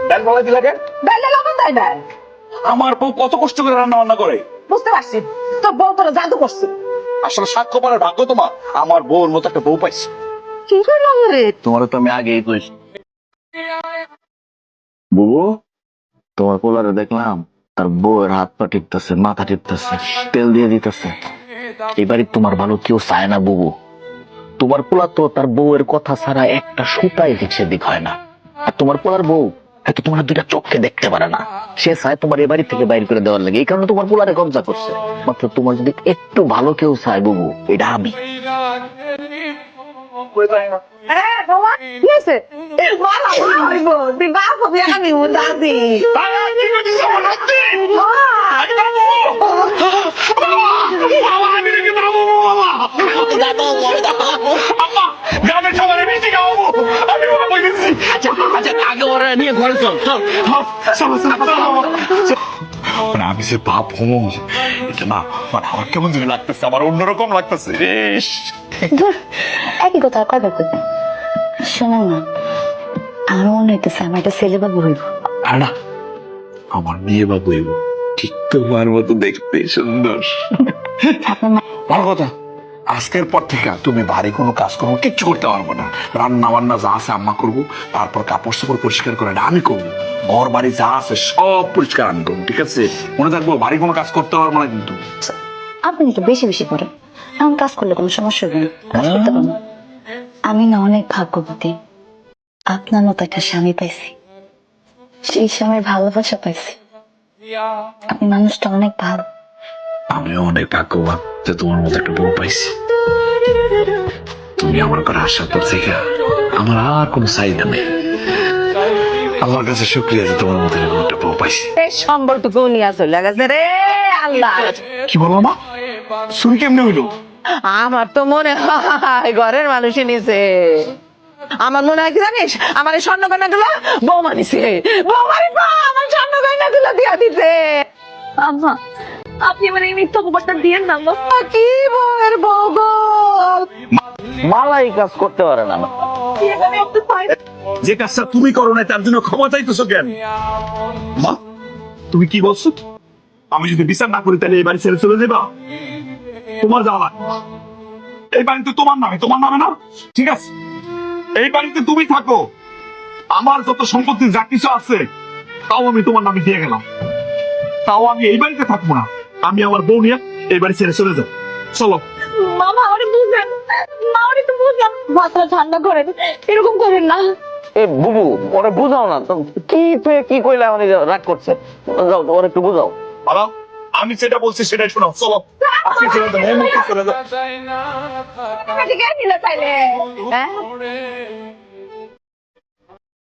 ডাল বলাই দিলা কেন? ডালে লবণ দেয় না। আমার বউ কত কষ্ট করে রান্না বান্না করে। বুঝতে পারছি তোর বউ তোরা জাদু করছে। আসলে সাক্ষ্য পাওয়ার ভাগ্য তোমার, আমার বউর মতো একটা বউ পাইছি। কি করলাম রে? তোমার তো আমি আগেই কইছি। বুবু, তোমার পোলারে দেখলাম তার বউয়ের হাত পা টিপতেছে, মাথা টিপতেছে, তেল দিয়ে দিতেছে। এবারে তোমার ভালো কেউ চায় না বুবু। তোমার পোলা তো তার বউয়ের কথা ছাড়া একটা সুতাই দিক সেদিক হয় না। আর তোমার পোলার বউ এত তোমার দুইটা চোখকে দেখতে পারে না, সে চায় তোমার এ বাড়ি থেকে বাইর করে দেওয়ার লাগে। এই কারণে তোমার পোলারে কবজা করছে। মাত্র তোমার যদি একটু ভালো কেউ চায় বুবু, এটা আমি। হ্যাঁ বাবা কি হয়েছে? মালা হইব তুই বাপ হবি আমি ও দাদি। মানে আমি যে বাপ হম, এটা না মানে আমার কেমন যেন লাগতেছে, আমার অন্যরকম লাগতেছে। ধুর, একই কথা আর কয়বার করবে। শোনেন না, আমার মনে হইতেছে আমার একটা ছেলে বাবু হইব। আর না, আমার মেয়ে বাবু এব, ঠিক তোমার মতো দেখতে সুন্দর। আপনার মা ভালো কথা, আজকের পর থেকে তুমি ভারী কোনো কাজ করবো কিচ্ছু করতে পারবো না। রান্না বান্না যা আছে আম্মা করবো, তারপর কাপড় চোপড় পরিষ্কার করে এটা আমি করবো। ঘর বাড়ি যা আছে সব পরিষ্কার আমি করবো, ঠিক আছে? মনে থাকবো ভারী কোনো কাজ করতে পারবো না কিন্তু। আপনি একটু বেশি বেশি করেন, এমন কাজ করলে কোনো সমস্যা হবে না, কাজ করতে পারবো। আমি না অনেক ভাগ্যবতী, আপনার মতো একটা স্বামী পাইছি, সেই স্বামীর ভালোবাসা পাইছি। আপনি মানুষটা অনেক ভালো। আমিও অনেক ভাগ্যবান যে তোমার মতো একটা বউ পাইছি। তুমি আমার ঘরে আসার পর থেকে আমার আর কোনো চাহিদা নেই। আমার কাছে শুক্রিয়া যে তোমার মতো এরকম একটা বউ পাইছি। এই সম্বলটুকু নিয়ে চলে গেছে রে আল্লাহ। কি বলো মা, শুনি কেমনে হইলো? আমার তো মনে হয় ঘরের মানুষই নিছে। আমার মনে হয় কি জানিস, আমার এই স্বর্ণ গয়না গুলো বৌমা নিছে। বৌমারি আমার স্বর্ণ গয়না গুলো দিয়া দিতে। আম্মা, আপনি মানে এই মিথ্যা খবরটা দিয়েন না আম্মা। কি বউয়ের বউ গো? মালাই কাজ করতে পারে না। যে কাজটা তুমি করো না তার জন্য ক্ষমা চাইতেছো কেন? মা, তুমি কি বলছো? আমি যদি বিচার না করি তাহলে এই বাড়ি ছেড়ে চলে যাবা? তোমার যাওয়া লাগবে না। এই বাড়িতে তোমার নামে, তোমার নামে না, ঠিক আছে? এই বাড়িতে তুমি থাকো, আমার যত সম্পত্তি যা কিছু আছে তাও আমি তোমার নামে দিয়ে গেলাম। তাও আমি এই বাড়িতে থাকবো না, আমি আমার বউ নিয়ে এই বাড়ি ছেড়ে চলে যাবো। চলো। মামা আমারে বুঝেন, মা আমারে তো বুঝেন, মাথা ঠান্ডা করেন, এরকম করেন না। এ বুবু, ওরে বুঝাও না তো। কি তুই কি কইলে আমার রাগ করছে? যাও ওরে একটু বুঝাও। বাবা, আমি যেটা বলছি সেটাই শোনাও। চলো আজকে চলে যাবো, এই মুহূর্তে চলে যাবো। ঠিক আছে তাইলে হ্যাঁ